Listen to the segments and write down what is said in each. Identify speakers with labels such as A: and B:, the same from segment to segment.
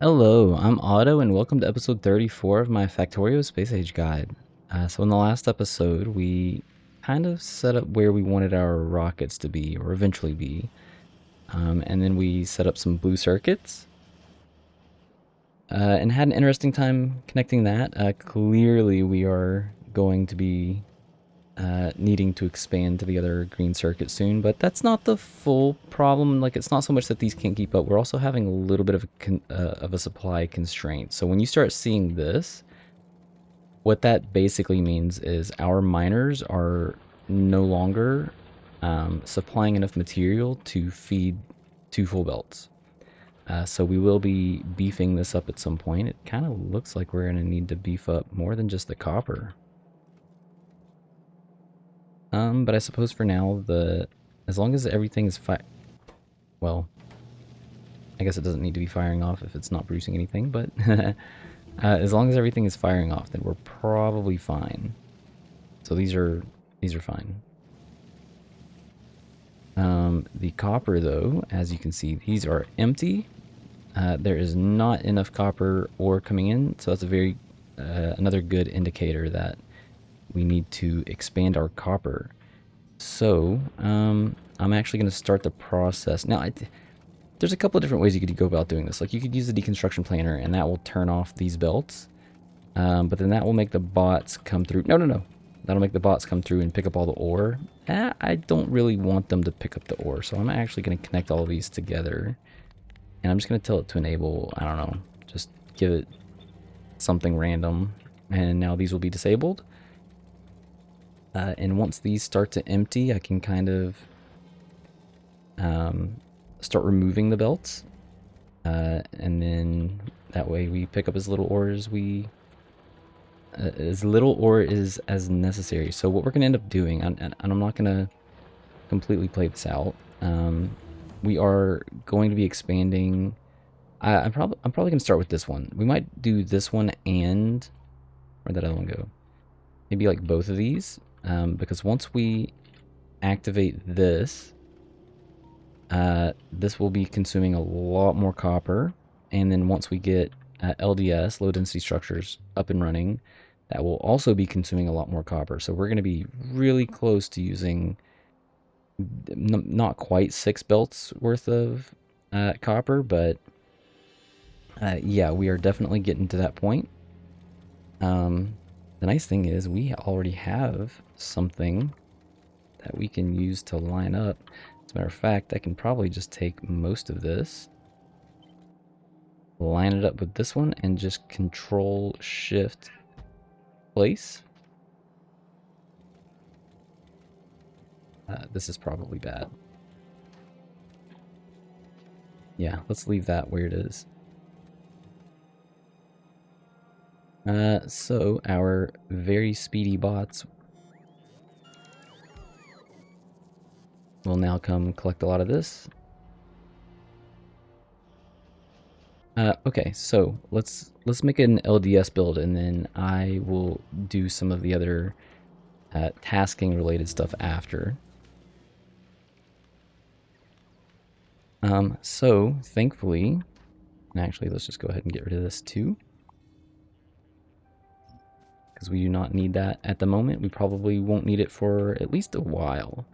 A: Hello, I'm Otto, and welcome to episode 34 of my Factorio Space Age Guide. So in the last episode, we kind of set up where we wanted our rockets to be, or eventually be. And then we set up some blue circuits, and had an interesting time connecting that. Clearly, we are going to be needing to expand to the other green circuit soon, but that's not the full problem. Like, it's not so much that these can't keep up. We're also having a little bit of a supply constraint. So when you start seeing this, what that basically means is our miners are no longer supplying enough material to feed two full belts. So we will be beefing this up at some point. It kind of looks like we're going to need to beef up more than just the copper. But I suppose for now, as long as everything is well, I guess it doesn't need to be firing off if it's not producing anything, but as long as everything is firing off, then we're probably fine. So these are fine. The copper, though, as you can see, these are empty. There is not enough copper ore coming in, so that's a very another good indicator that we need to expand our copper. So, I'm actually going to start the process. Now, there's a couple of different ways you could go about doing this. Like, you could use the deconstruction planner, and that will turn off these belts. But then that will make the bots come through. No. That'll make the bots come through and pick up all the ore. I don't really want them to pick up the ore, so I'm actually going to connect all of these together. And I'm just going to tell it to enable, I don't know, just give it something random. And now these will be disabled. And once these start to empty, I can kind of start removing the belts. And then that way we pick up as little ore as is as necessary. So what we're going to end up doing, and I'm not going to completely play this out, we are going to be expanding. I'm probably going to start with this one. We might do this one and where'd that other one go? Maybe like both of these, because once we activate this, this will be consuming a lot more copper, and then once we get LDS, low density structures, up and running, that will also be consuming a lot more copper. So we're going to be really close to using not quite 6 belts worth of copper, but yeah, we are definitely getting to that point. The nice thing is we already have something that we can use to line up. As a matter of fact, I can probably just take most of this, line it up with this one, and just Control Shift place. This is probably bad. Yeah, let's leave that where it is. So our very speedy bots will now come collect a lot of this. Okay, so let's make an LDS build, and then I will do some of the other tasking related stuff after. So thankfully, actually, let's just go ahead and get rid of this too, because we do not need that at the moment. We probably won't need it for at least a while.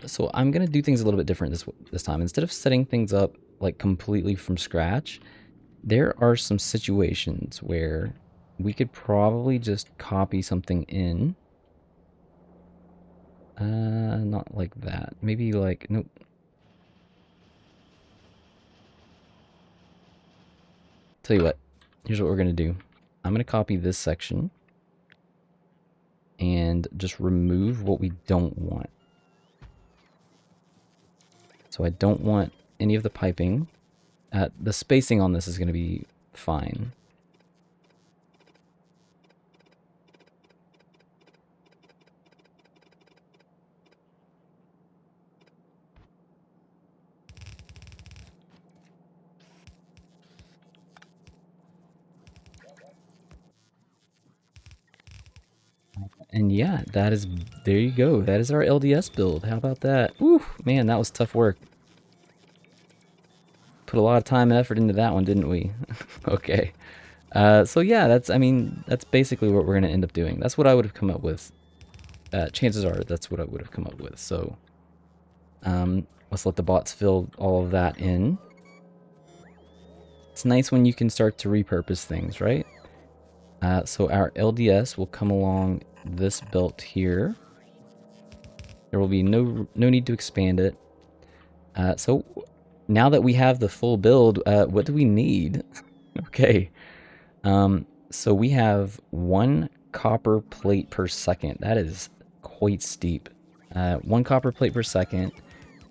A: So I'm gonna do things a little bit different this time. Instead of setting things up like completely from scratch, there are some situations where we could probably just copy something in. Not like that. Maybe like, nope. Tell you what, here's what we're gonna do. I'm gonna copy this section and just remove what we don't want. So I don't want any of the piping. The spacing on this is gonna be fine. And yeah, there you go. That is our LDS build. How about that? Ooh, man, that was tough work. put a lot of time and effort into that one, didn't we? Okay. So yeah, I mean, that's basically what we're going to end up doing. That's what I would have come up with. Chances are that's what I would have come up with. So let's let the bots fill all of that in. It's nice when you can start to repurpose things, right? So our LDS will come along this belt here. There will be no need to expand it. So now that we have the full build, what do we need? Okay. So we have 1 copper plate per second. That is quite steep. 1 copper plate per second,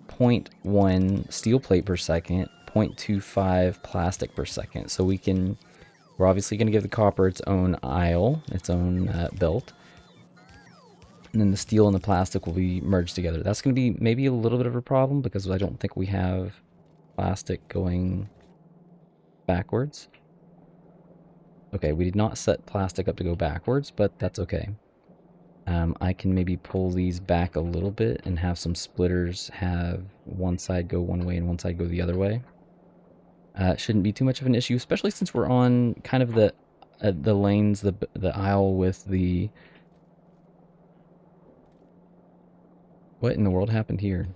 A: 0.1 steel plate per second, 0.25 plastic per second. So we're obviously going to give the copper its own aisle, its own belt. And then the steel and the plastic will be merged together. That's going to be maybe a little bit of a problem because I don't think we have plastic going backwards. Okay, we did not set plastic up to go backwards, but that's okay. I can maybe pull these back a little bit and have some splitters have one side go one way and one side go the other way. Shouldn't be too much of an issue, especially since we're on kind of the lanes, the aisle with the... What in the world happened here?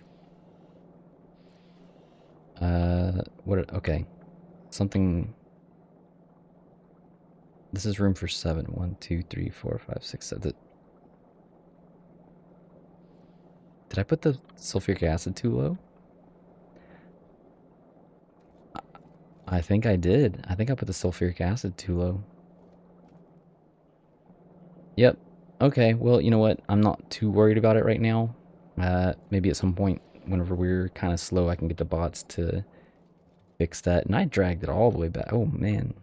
A: Okay. Something... This is room for 7. 1, 2, 3, 4, 5, 6, 7. Did I put the sulfuric acid too low? I think I did. I think I put the sulfuric acid too low. Yep. Okay, well, you know what? I'm not too worried about it right now. Maybe at some point, whenever we're kind of slow, I can get the bots to fix that. And I dragged it all the way back. Oh, man.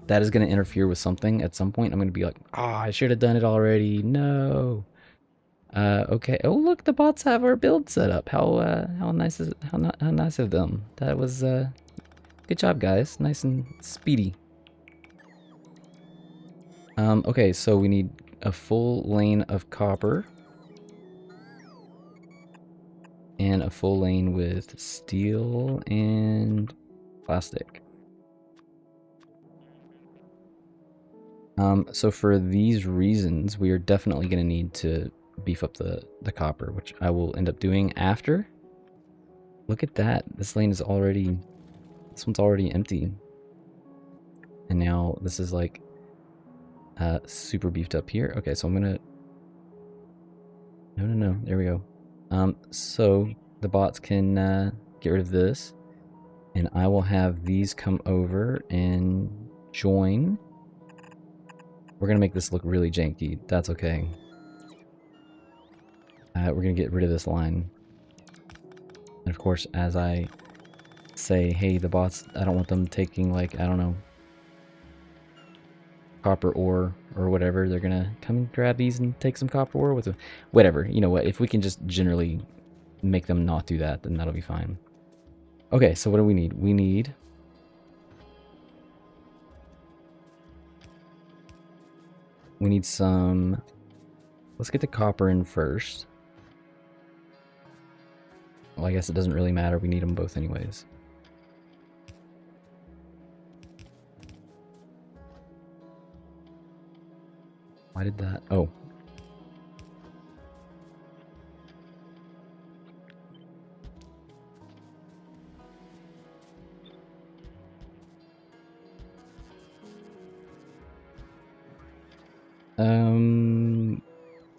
A: That is going to interfere with something at some point. I'm going to be like, oh, I should have done it already. No. Okay. Oh, look, the bots have our build set up. How nice is it? How nice of them. That was good job, guys. Nice and speedy. Okay, so we need a full lane of copper and a full lane with steel and plastic. So for these reasons, we are definitely going to need to beef up the copper, which I will end up doing after. Look at that. This one's already empty. And now this is like super beefed up here. Okay, so I'm gonna... No, there we go. So the bots can get rid of this, and I will have these come over and join. We're gonna make this look really janky. That's okay. We're gonna get rid of this line. And of course, as I say, hey, the bots, I don't want them taking, like, I don't know, copper ore or whatever. They're gonna come and grab these and take some copper ore with them. Whatever. You know what? If we can just generally make them not do that, then that'll be fine. Okay, so what do we need? We need... some... Let's get the copper in first. Well, I guess it doesn't really matter. We need them both anyways. Why did that? Oh.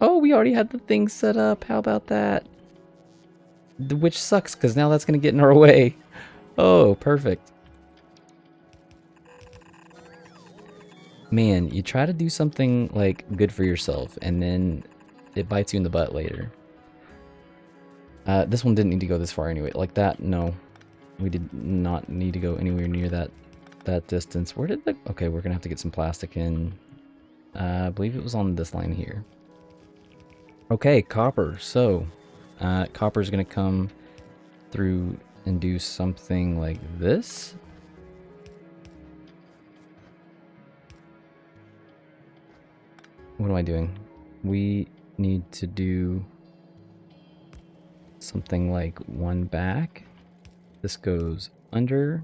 A: Oh, we already had the thing set up. How about that? Which sucks, because now that's going to get in our way. Oh, perfect. Man, you try to do something, like, good for yourself, and then it bites you in the butt later. This one didn't need to go this far anyway. Like that, no. We did not need to go anywhere near that distance. Where did the... Okay, we're going to have to get some plastic in. I believe it was on this line here. Okay, copper. So, copper is going to come through and do something like this. What am I doing? We need to do something like one back. This goes under.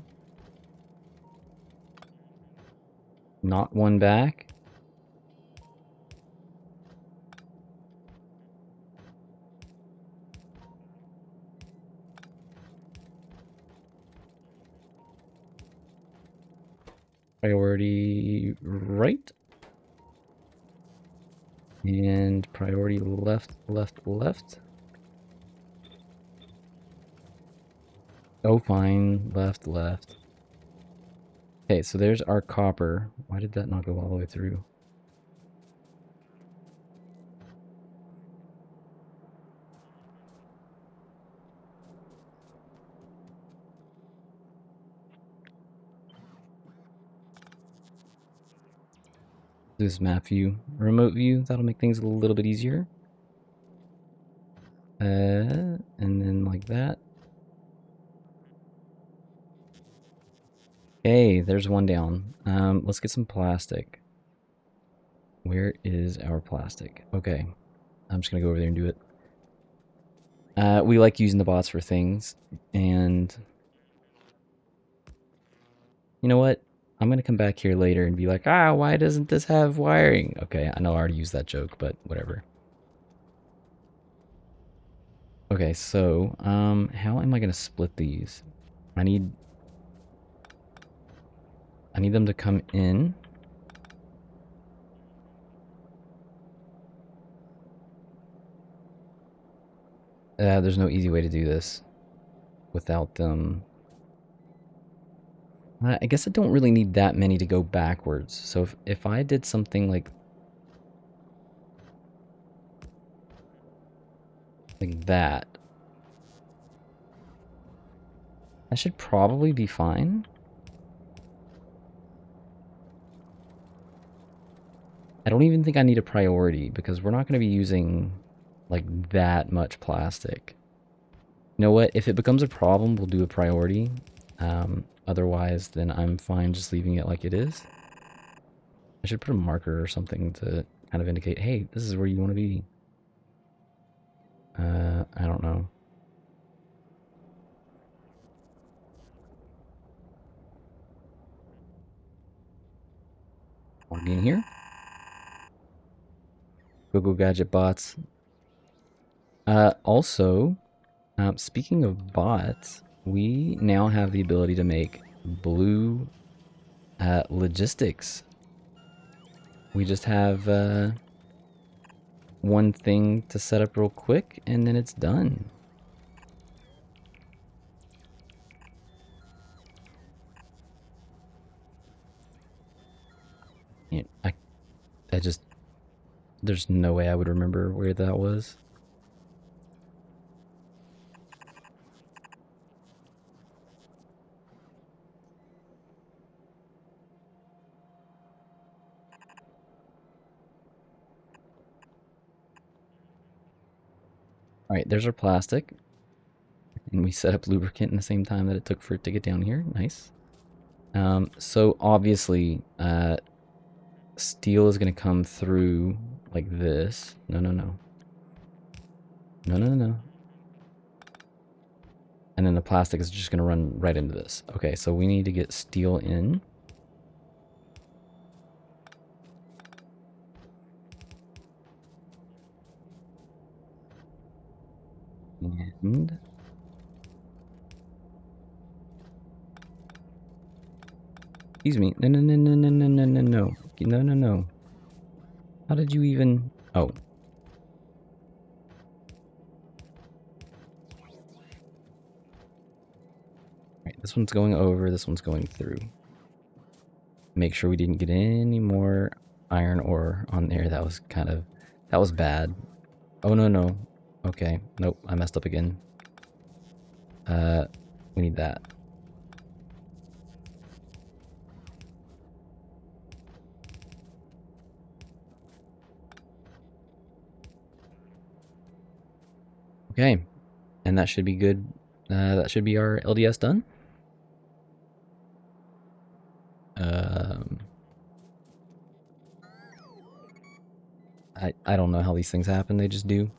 A: Not one back. Priority right. And priority left, left, left. Oh, fine. Left, left. Okay, so there's our copper. Why did that not go all the way through? This map view, remote view, that'll make things a little bit easier. And then like that. Okay, there's one down. Let's get some plastic. Where is our plastic? Okay, I'm just gonna go over there and do it. We like using the bots for things, and you know what? I'm gonna come back here later and be like, why doesn't this have wiring? Okay, I know I already used that joke, but whatever. Okay, so, how am I gonna split these? I need them to come in. There's no easy way to do this without them. I guess I don't really need that many to go backwards. So if I did something like that, that should probably be fine. I don't even think I need a priority because we're not going to be using like that much plastic. You know what? If it becomes a problem, we'll do a priority. Otherwise, then I'm fine just leaving it like it is. I should put a marker or something to kind of indicate, hey, this is where you want to be. I don't know. Want to be in here? Go gadget bots. Also, speaking of bots, we now have the ability to make blue logistics. We just have one thing to set up real quick, and then it's done. Yeah, I just, there's no way I would remember where that was. All right, there's our plastic. And we set up lubricant in the same time that it took for it to get down here. Nice. So obviously, steel is going to come through like this. No, no, no. No, no, no, no. And then the plastic is just going to run right into this. Okay, so we need to get steel in. And excuse me. No, no, no, no, no, no, no, no, no. No, no, no. How did you even... Oh. Right, this one's going over, this one's going through. Make sure we didn't get any more iron ore on there. That was kind of... That was bad. Oh, no, no. Okay. Nope, I messed up again. We need that. Okay. And that should be good. That should be our LDS done. I don't know how these things happen. They just do.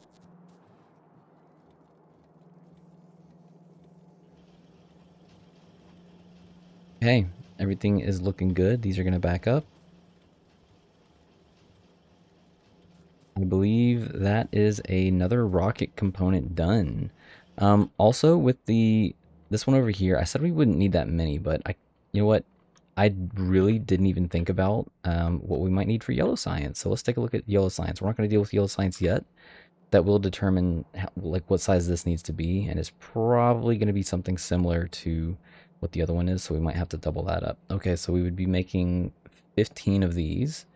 A: Okay, everything is looking good. These are going to back up. I believe that is another rocket component done. Also with this one over here, I said we wouldn't need that many, but you know what? I really didn't even think about what we might need for yellow science. So let's take a look at yellow science. We're not going to deal with yellow science yet. That will determine like what size this needs to be, and it's probably going to be something similar to what the other one is. So we might have to double that up. Okay, so we would be making 15 of these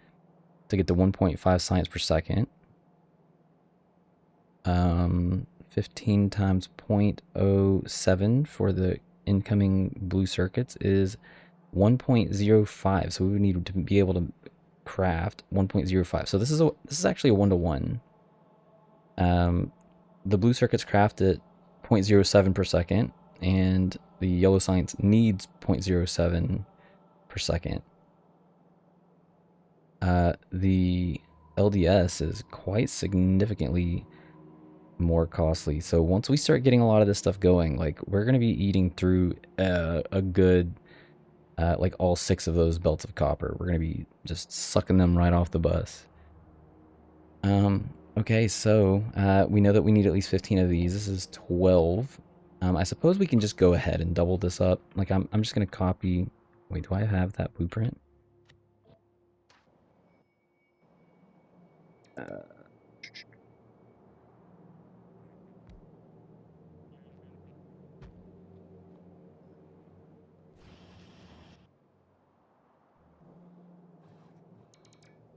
A: to get to 1.5 science per second. 15 times 0.07 for the incoming blue circuits is 1.05. So we would need to be able to craft 1.05. So this is actually a 1-to-1. The blue circuits craft at 0.07 per second, and the yellow science needs 0.07 per second. The LDS is quite significantly more costly. So once we start getting a lot of this stuff going, like we're going to be eating through a good, like all 6 of those belts of copper. We're going to be just sucking them right off the bus. Okay, so we know that we need at least 15 of these. This is 12. I suppose we can just go ahead and double this up. Like I'm just going to copy. Wait, do I have that blueprint?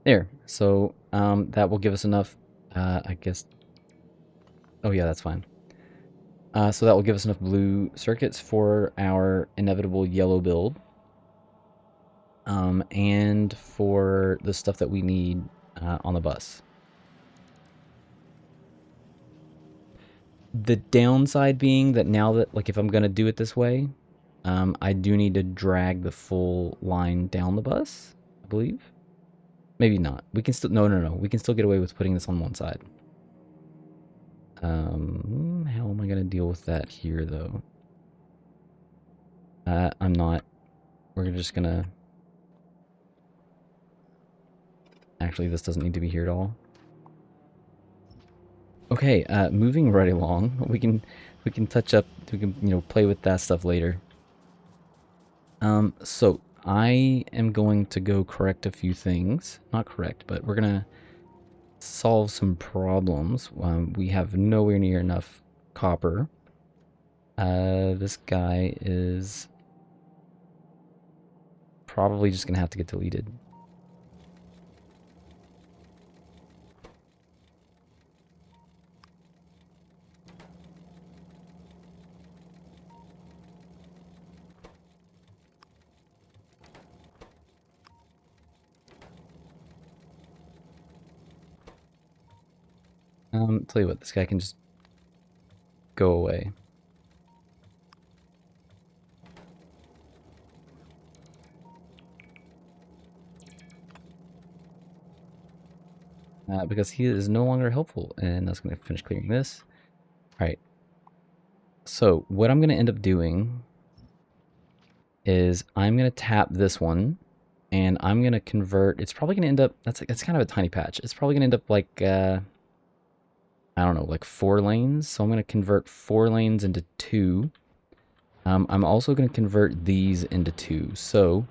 A: There. So that will give us enough, I guess. Oh yeah, that's fine. So that will give us enough blue circuits for our inevitable yellow build. And for the stuff that we need on the bus. The downside being that now that, like, if I'm going to do it this way, I do need to drag the full line down the bus, I believe. Maybe not. We can still, no. We can still get away with putting this on one side. How am I going to deal with that here, though? I'm not. We're just going to... Actually, this doesn't need to be here at all. Okay, moving right along. We can touch up, we can, play with that stuff later. So I am going to go correct a few things. Not correct, but we're gonna solve some problems. We have nowhere near enough copper. This guy is probably just gonna have to get deleted. Tell you what, this guy can just go away. Because he is no longer helpful, and that's going to finish clearing this. All right. So what I'm going to end up doing is I'm going to tap this one, and I'm going to convert. It's probably going to end up, that's kind of a tiny patch. It's probably going to end up like, I don't know, like 4 lanes. So I'm going to convert 4 lanes into 2. I'm also going to convert these into 2. So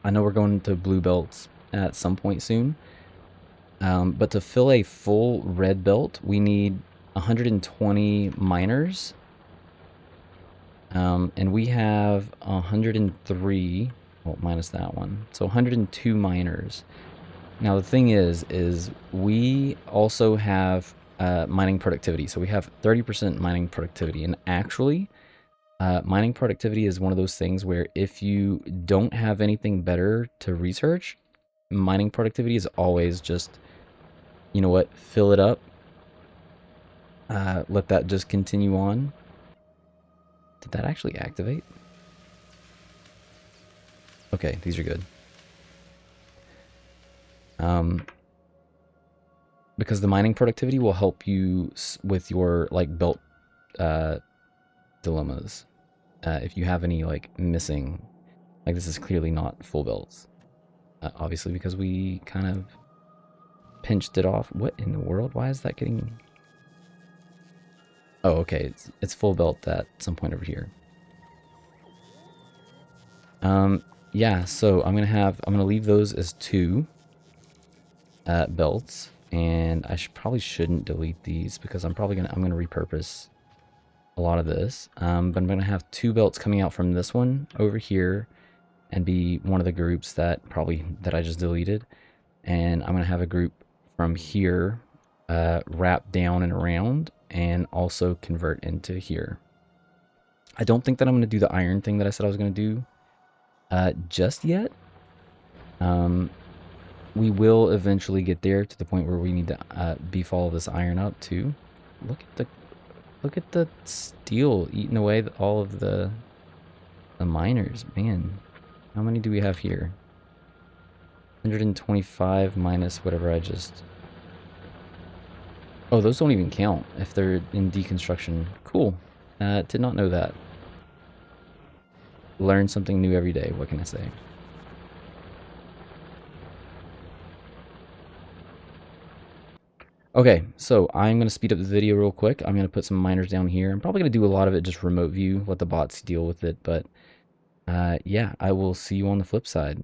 A: I know we're going to blue belts at some point soon. But to fill a full red belt, we need 120 miners. And we have 103, well, minus that one. So 102 miners. Now the thing is we also have mining productivity. So we have 30% mining productivity. And actually, mining productivity is one of those things where if you don't have anything better to research, mining productivity is always just, you know what, fill it up. Let that just continue on. Did that actually activate? Okay, these are good. Because the mining productivity will help you with your like belt dilemmas. if you have any like missing, like this is clearly not full belts, obviously because we kind of pinched it off. What in the world? Why is that getting? Oh, okay, it's full belt at some point over here. Yeah, so I'm gonna leave those as 2 belts, and I probably shouldn't delete these because I'm gonna repurpose a lot of this. But I'm gonna have 2 belts coming out from this one over here, and be one of the groups that I just deleted, and I'm gonna have a group from here wrap down and around, and also convert into here. I don't think that I'm gonna do the iron thing that I said I was gonna do just yet. We will eventually get there to the point where we need to beef all of this iron up too. Look at the steel eating away all of the miners. Man, how many do we have here? 125 minus whatever I just... Oh, those don't even count if they're in deconstruction. Cool. Did not know that. Learn something new every day. What can I say? Okay, so I'm going to speed up the video real quick. I'm going to put some miners down here. I'm probably going to do a lot of it just remote view, let the bots deal with it. But yeah, I will see you on the flip side.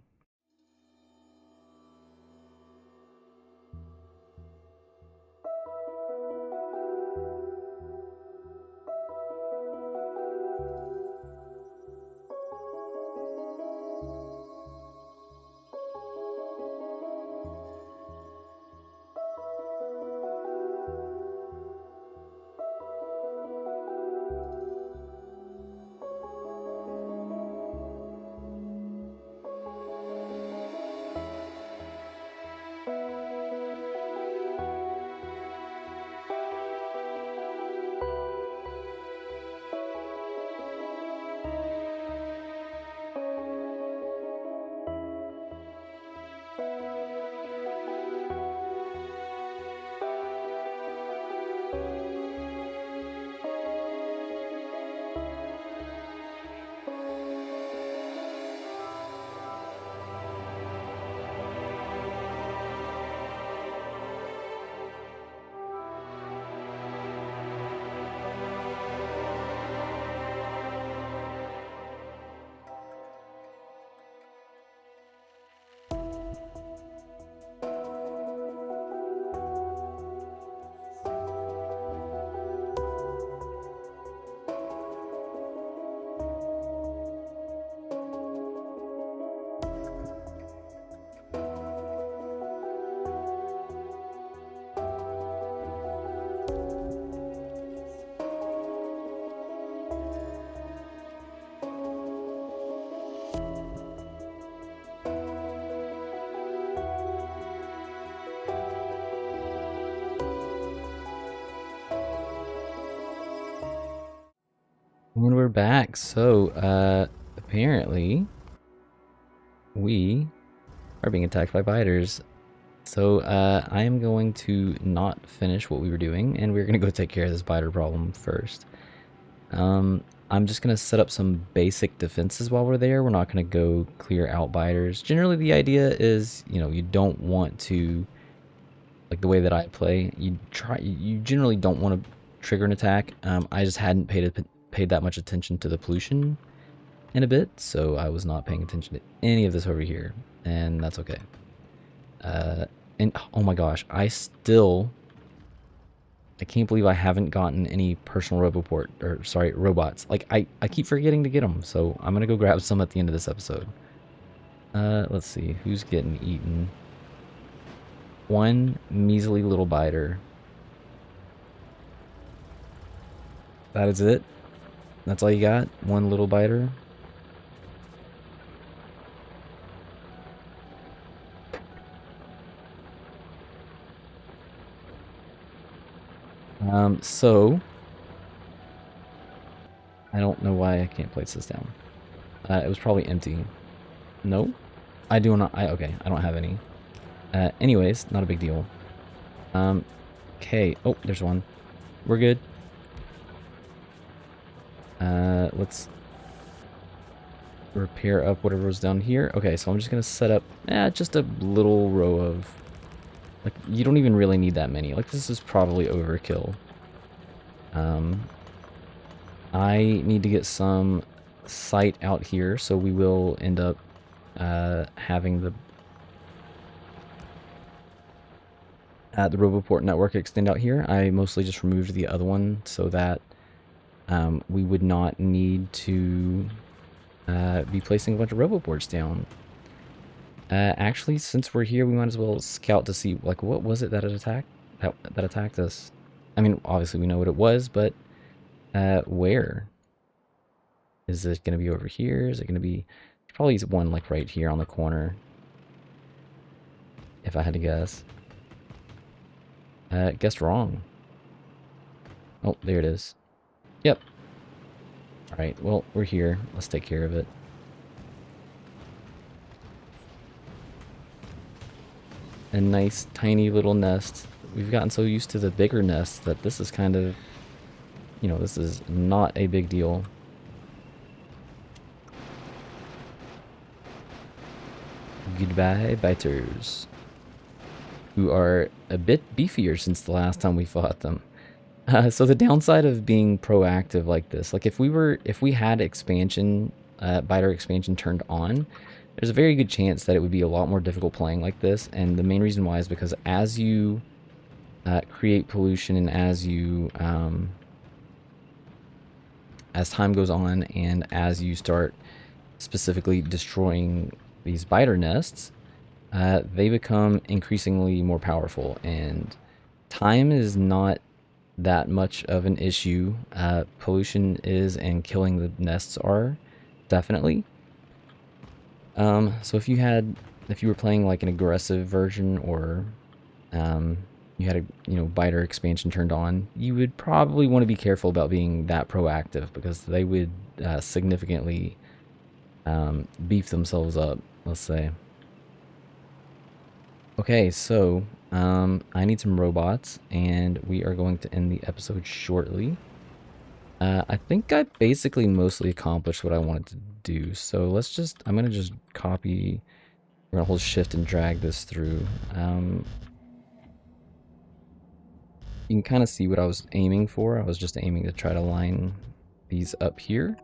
A: And we're back. So, apparently, we are being attacked by biters. So, I am going to not finish what we were doing, and we're going to go take care of this biter problem first. I'm just going to set up some basic defenses while we're there. We're not going to go clear out biters. Generally, the idea is, you don't want to, like the way that I play, you generally don't want to trigger an attack. I just hadn't paid that much attention to the pollution in a bit, so I was not paying attention to any of this over here, and that's okay. And oh my gosh, I can't believe I haven't gotten any personal robots. Like, I keep forgetting to get them, so I'm gonna go grab some at the end of this episode. Let's see, who's getting eaten? One measly little biter. That is it? That's all you got? One little biter? So I don't know why I can't place this down. It was probably empty. No? I do not. Okay, I don't have any. Anyways, not a big deal. Okay. Oh, there's one. We're good. Let's repair up whatever was down here. Okay, so I'm just gonna set up just a little row of, like, you don't even really need that many. Like, this is probably overkill. I need to get some sight out here, so we will end up having the Roboport network extend out here. I mostly just removed the other one so that we would not need to be placing a bunch of Roboports down. Actually, since we're here, we might as well scout to see, like, what was it that it attacked? That attacked us. I mean, obviously we know what it was, but where? Is it going to be over here? Is it going to be... Probably one, like, right here on the corner, if I had to guess. Guessed wrong. Oh, there it is. Yep. Alright, well, we're here. Let's take care of it. A nice, tiny little nest. We've gotten so used to the bigger nests that this is kind of... You know, this is not a big deal. Goodbye, biters. Who are a bit beefier since the last time we fought them. So the downside of being proactive like this, like if we had expansion, biter expansion turned on, there's a very good chance that it would be a lot more difficult playing like this. And the main reason why is because as you create pollution and as you, as time goes on and as you start specifically destroying these biter nests, they become increasingly more powerful, and time is not that much of an issue. Pollution is, and killing the nests are, definitely. So if you were playing like an aggressive version, or you had a biter expansion turned on, you would probably want to be careful about being that proactive, because they would significantly beef themselves up, let's say. Okay, so I need some robots, and we are going to end the episode shortly. I think I basically mostly accomplished what I wanted to do, so I'm going to just copy, we're going to hold shift and drag this through. You can kind of see what I was aiming for. I was just aiming to try to line these up here.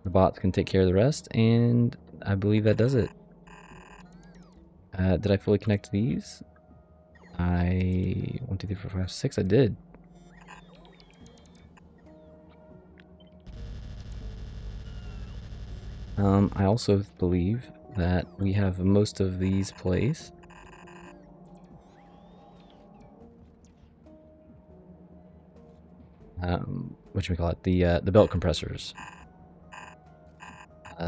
A: The bots can take care of the rest, and I believe that does it. Did I fully connect these? 1, 2, 3, 4, 5, 6. I did. I also believe that we have most of these placed. Whatchamacallit, the belt compressors.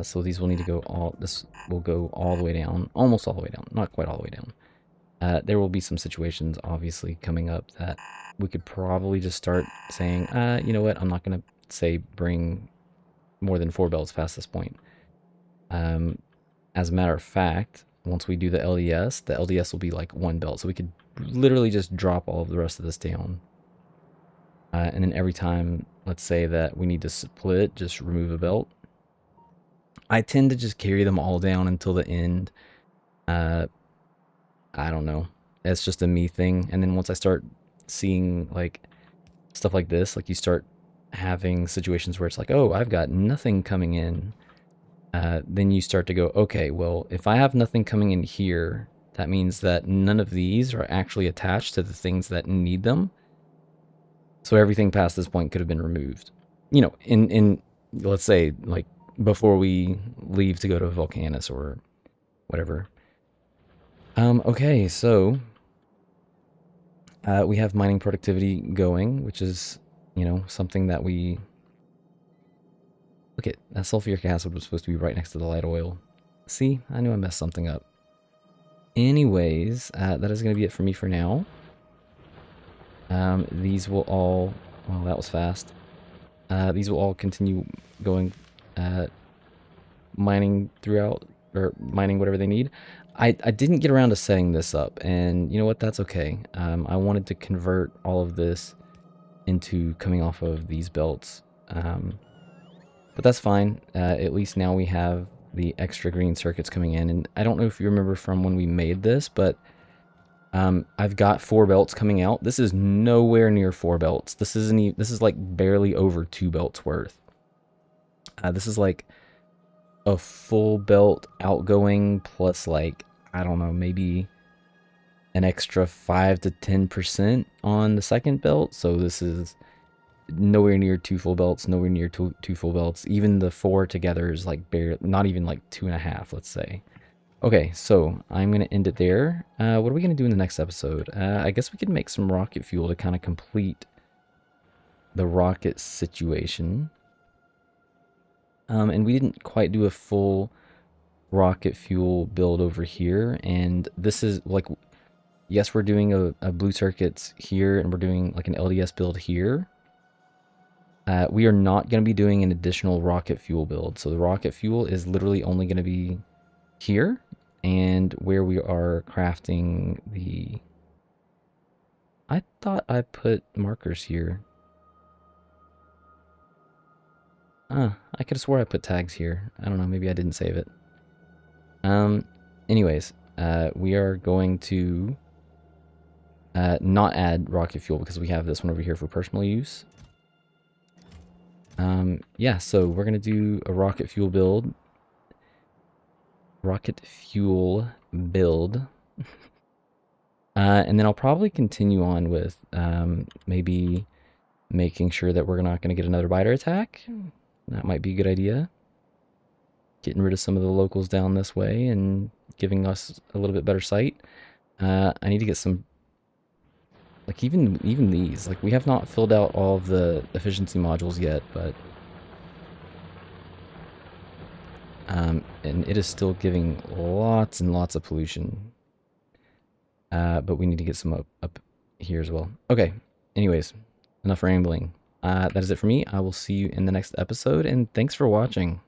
A: So these will need to go this will go all the way down, almost all the way down, not quite all the way down. There will be some situations, obviously, coming up that we could probably just start saying, you know what, I'm not going to say bring more than 4 belts past this point. As a matter of fact, once we do the LDS will be like 1 belt, so we could literally just drop all of the rest of this down. And then every time, let's say that we need to split, just remove a belt. I tend to just carry them all down until the end. I don't know. It's just a me thing. And then once I start seeing like stuff like this, like you start having situations where it's like, oh, I've got nothing coming in. Then you start to go, okay, well, if I have nothing coming in here, that means that none of these are actually attached to the things that need them. So everything past this point could have been removed. You know, in let's say, like, before we leave to go to Volcanus or whatever. Okay, so we have mining productivity going, which is, something that we... Look at that, sulfuric acid was supposed to be right next to the light oil. See, I knew I messed something up. Anyways, that is going to be it for me for now. These will all... Well, that was fast. These will all continue going, mining throughout, or mining whatever they need. I didn't get around to setting this up, and you know what, that's okay. I wanted to convert all of this into coming off of these belts. But that's fine. At least now we have the extra green circuits coming in. And I don't know if you remember from when we made this, but I've got 4 belts coming out. This is nowhere near 4 belts. This is like barely over 2 belts worth. This is like a full belt outgoing plus like, I don't know, maybe an extra 5 to 10% on the second belt. So this is nowhere near 2 full belts, nowhere near two full belts. Even the 4 together is like barely, not even like 2.5, let's say. Okay, so I'm going to end it there. What are we going to do in the next episode? I guess we could make some rocket fuel to kind of complete the rocket situation. And we didn't quite do a full rocket fuel build over here. And this is like, yes, we're doing a blue circuits here, and we're doing like an LDS build here. We are not going to be doing an additional rocket fuel build. So the rocket fuel is literally only going to be here, and where we are crafting the... I thought I put markers here. I could have swore I put tags here. I don't know, maybe I didn't save it. Anyways, we are going to not add rocket fuel because we have this one over here for personal use. Yeah, so we're gonna do a rocket fuel build. And then I'll probably continue on with maybe making sure that we're not going to get another biter attack. That might be a good idea. Getting rid of some of the locals down this way and giving us a little bit better sight. I need to get some, like even these. Like we have not filled out all of the efficiency modules yet, but and it is still giving lots and lots of pollution. But we need to get some up here as well. Okay, anyways, enough rambling. That is it for me. I will see you in the next episode, and thanks for watching.